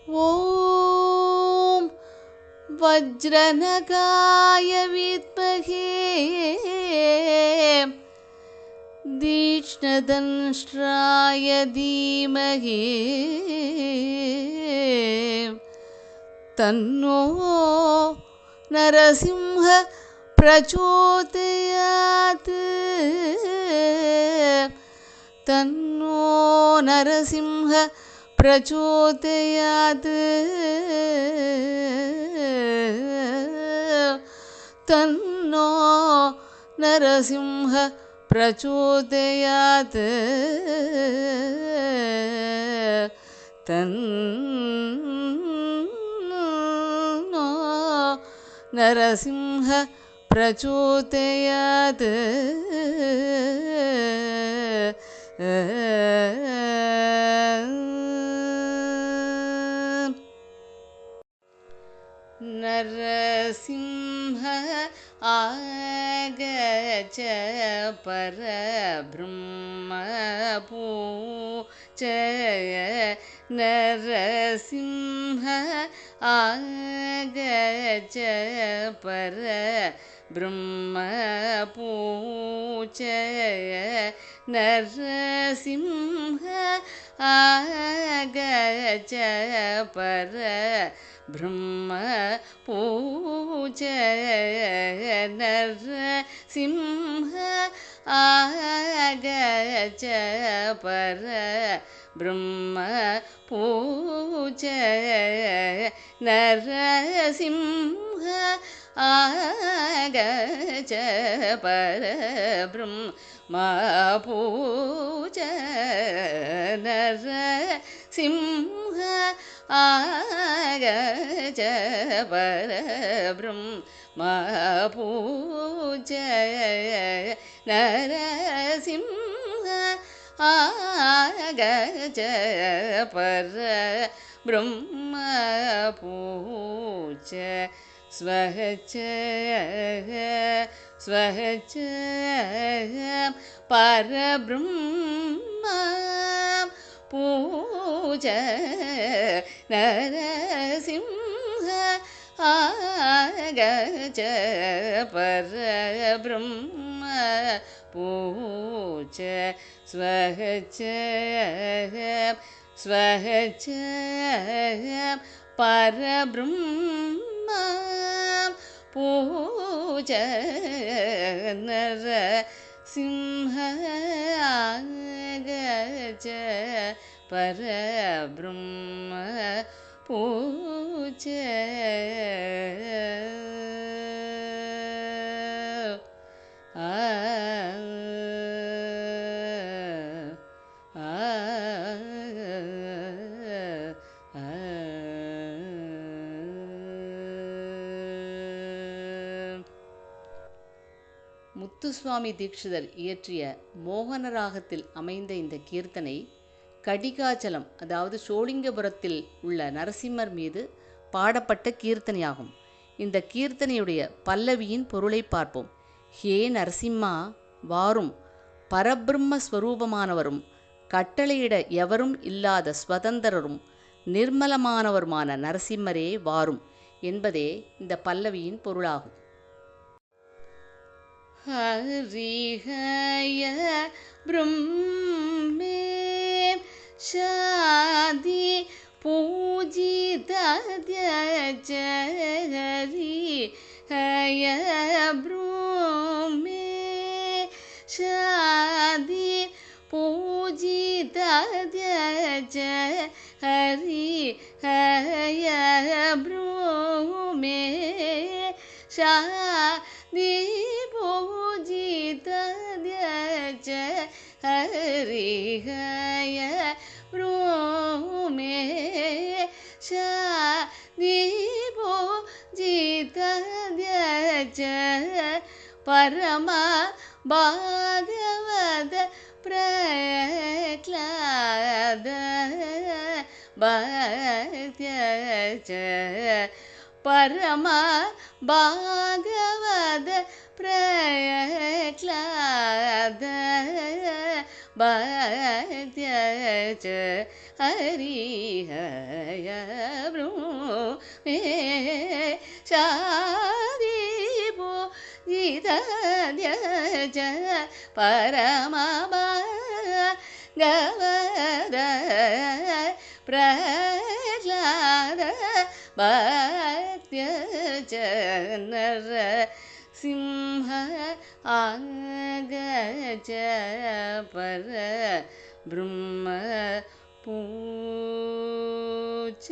ஓம் வஜ்ரநகாய வித்மஹே தீக்ஷ்ணதன்ஷ்ட்ராய தீமஹி தன்னோ நரசிம்ஹ பிரச்சோதயாத் தன்னோ நரசிம்ஹ பிரச்சோதயாத் தன்னோ நரசிம்ஹ பிரச்சோதயாத் தன்னோ நரசிம்ஹ பிரச்சோதயாத் நரசிம்ஹ ஆகச்ச பரப்ரம்ம பூஜய நரசிம்ஹ ஆகச்ச பரப்ரம்ம பூஜய நரசிம்ஹ ஆகச்ச பரப்ரம்ம பூஜய நரசிம்ஹ ஆகச்ச பரப்ரம்ம பூஜய நரசிம்ஹ ஆகச்ச பரப்ரம்ம பூஜய நரசிம்ஹ ஆகச்ச பரப்ரம்ம பூஜய நரசிம்ஹ ஆகச்ச பரப்ரம்ம பூஜய ஸ்வஹச்ச ஸ்வஹச்ச பரப்ரம்ம பூஜய நரசிம்ஹ ஆகச்ச பரப்ரம்ம பூஜய ஸ்வஹச்ச ஸ்வஹச்ச பரப்ரம்ம பூஜய நரசிம்ஹ ஆகச்ச பரப்ரம்ம பூஜய முத்துசுவாமி தீட்சிதர் இயற்றிய மோகன ராகத்தில் அமைந்த இந்த கீர்த்தனை கடிகாச்சலம் அதாவது சோழிங்கபுரத்தில் உள்ள நரசிம்மர் மீது பாடப்பட்ட கீர்த்தனையாகும். இந்த கீர்த்தனையுடைய பல்லவியின் பொருளை பார்ப்போம். ஹே நரசிம்மா, வாரும். பரபிரம்ம ஸ்வரூபமானவரும் கட்டளையிட எவரும் இல்லாத ஸ்வதந்திரரும் நிர்மலமானவருமான நரசிம்மரே வாரும் என்பதே இந்த பல்லவியின் பொருளாகும். ஹரிஹய பிரம்மே ஷாதி பூஜிதத்யஜ ஹரிஹய பிரம்மே ஷாதி பூஜிதத்யஜ ஹரிஹய பிரம்மே ஷாதி பூஜிதத்யஜ ஹரிஹய பிரம்மே ஷாதி பூஜிதத்யஜ பரம பாகவத பிரஹ்லாத பக்த்யஜ பரம பாகவத பிரஹ்லாத பக்த்யஜ ஹரிஹய ப்ரூமே சாதிபோ ஜிதத்யஜ பரமபா கவத பிரஹ்லாத பக்த்யஜ நர சிம்ஹ ஆகஜ பர பிரம்ம பூஜ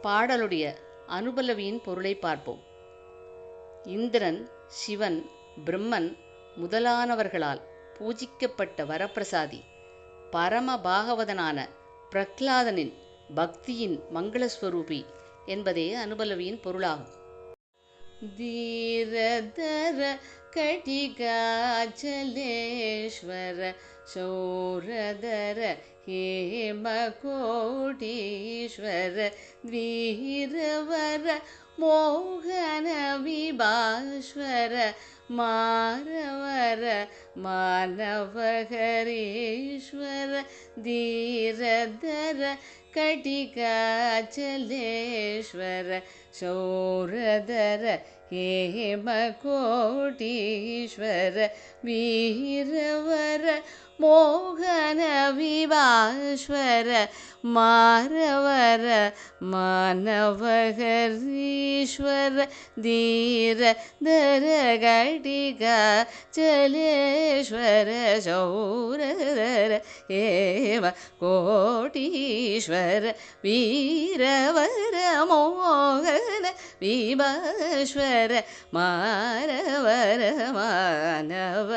பாடலுடைய அனுபலவியின் பொருளை பார்ப்போம். இந்திரன், சிவன், பிரம்மன் முதலானவர்களால் பூஜிக்கப்பட்ட வரப்பிரசாதி பரம பாகவதனான பிரஹ்லாதனின் பக்தியின் மங்களஸ்வரூபி என்பதே அனுபலவியின் பொருளாகும். தீரதர கடிகாச்சலேஸ்வர சௌரதர ஹேமகோடீஸ்வர வீரவர மோகன விபாஸ்வர மாரவர மானவகரீஸ்வர தீரதர கடிகாச்சலேஸ்வர சௌரதர ஹேமகோடீஸ்வர வீரவர மோகன விபாஸ்வர மாரவர மானவகரீஸ்வர தீர தர கடிகாச்சலேஸ்வர சௌரதர ஹேம கோடீஸ்வர வீரவர மோகன விபாஸ்வர மாரவர மானவகரீஸ்வர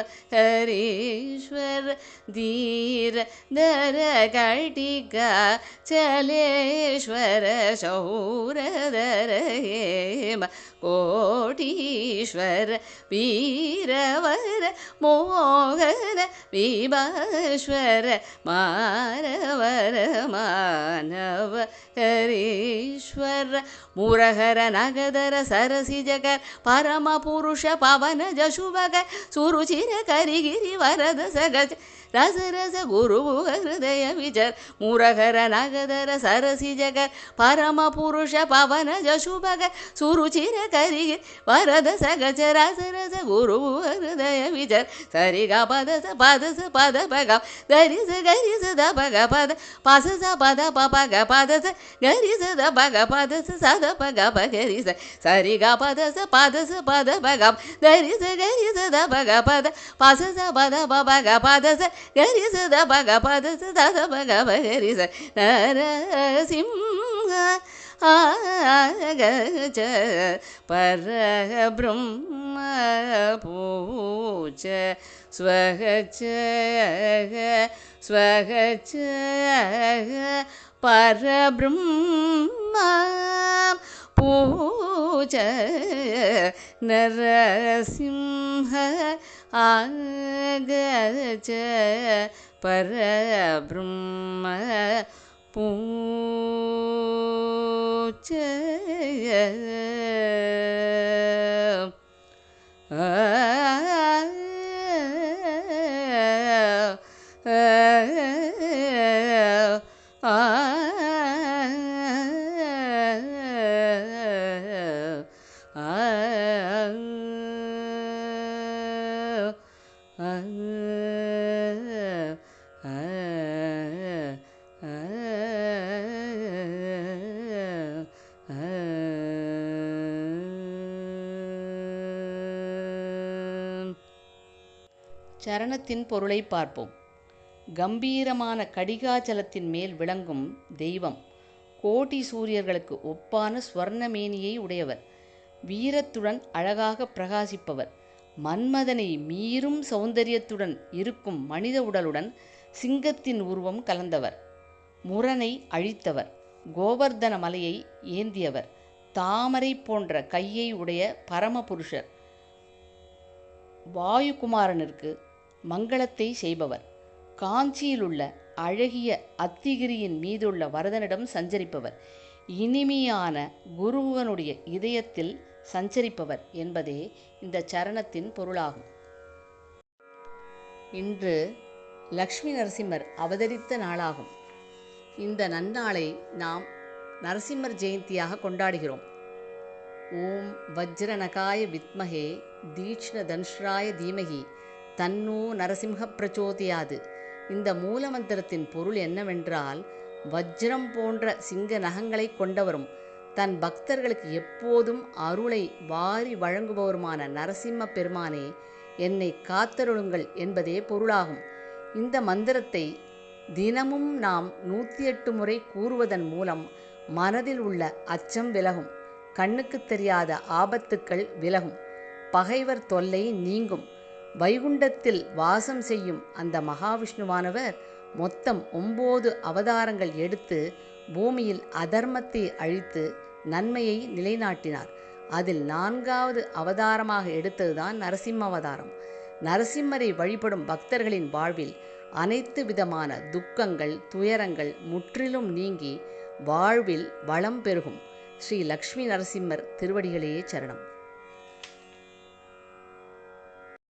தீர தர கடிகாச்சலேஸ்வர சௌரதர ஹேம கோடீஸ்வர வீரவர மோகன விபாஸ்வர மாரவர மானவகரீஸ்வர முரஹர நகதர சரசிஜகர் பரம புருஷ பவன ஜசுபக சுருச்சிர கரிகிரி வரத சகஜ ரசரச குருவு ஹிருதய விஜர் முரஹர நகதர சரசிஜகர் பரம புருஷ பவன ஜசுபக சுருச்சிர கரிகிரி வரத சகஜ ரசரச குருவு ஹிருதய விஜர் சரிக பதச பதச பத பக தரிச கரிச த பக பத பசச பத பக பதச கரிச த பக பதச சத பக பகரிச சரிக பதச பதச பத பக தரிச கரிச த பக பத பசச பத பக பதச கரிச த பக பதச சத பக பகரிச நரசிம்ஹ ஆகஜ பரபிரம்ம பூஜ ஸ்வகஜ ஸ்வகஜ பரபிரம்ம பூஜ நரசிம்ஹ ஆகஜ பரபிரம்ம பூஜ சரணத்தின் பொருளை பார்ப்போம். கம்பீரமான கடிகாச்சலத்தின் மேல் விளங்கும் தெய்வம் கோடி சூரியர்களுக்கு ஒப்பான ஸ்வர்ணமேனியை உடையவர். வீரத்துடன் அழகாக பிரகாசிப்பவர். மன்மதனை மீறும் சௌந்தரியத்துடன் இருக்கும் மனித உடலுடன் சிங்கத்தின் உருவம் கலந்தவர். முரனை அழித்தவர். கோவர்தன மலையை ஏந்தியவர். தாமரை போன்ற கையை உடைய பரமபுருஷர். வாயுகுமாரனிற்கு மங்களத்தை செய்பவர். காஞ்சியிலுள்ள அழகிய அத்திகிரியின் மீதுள்ள வரதனிடம் சஞ்சரிப்பவர். இனிமையான குருவனுடைய இதயத்தில் சஞ்சரிப்பவர் என்பதே இந்த சரணத்தின் பொருளாகும். இன்று லக்ஷ்மி நரசிம்மர் அவதரித்த நாளாகும். இந்த நன்னாளை நாம் நரசிம்மர் ஜெயந்தியாக கொண்டாடுகிறோம். ஓம் வஜ்ரநகாய வித்மகே தீக்ஷ்ணதனுஷ்ராய தீமகி தன்னோ நரசிம்ஹ பிரச்சோதயாது. இந்த மூலமந்திரத்தின் பொருள் என்னவென்றால், வஜ்ரம் போன்ற சிங்க நகங்களை கொண்டவரும் தன் பக்தர்களுக்கு எப்போதும் அருளை வாரி வழங்குபவருமான நரசிம்ம பெருமானே, என்னை காத்தருளுங்கள் என்பதே பொருளாகும். இந்த மந்திரத்தை தினமும் நாம் 108 முறை கூறுவதன் மூலம் மனதில் உள்ள அச்சம் விலகும், கண்ணுக்கு தெரியாத ஆபத்துக்கள் விலகும், பகைவர் தொல்லை நீங்கும். வைகுண்டத்தில் வாசம் செய்யும் அந்த மகாவிஷ்ணுவானவர் மொத்தம் 9 அவதாரங்கள் எடுத்து பூமியில் அதர்மத்தை அழித்து நன்மையை நிலைநாட்டினார். அதில் 4வது அவதாரமாக எடுத்ததுதான் நரசிம்ம அவதாரம். நரசிம்மரை வழிபடும் பக்தர்களின் வாழ்வில் அனைத்து விதமான துக்கங்கள், துயரங்கள் முற்றிலும் நீங்கி வாழ்வில் வளம் பெருகும். ஸ்ரீ லக்ஷ்மி நரசிம்மர் திருவடிகளே சரணம்.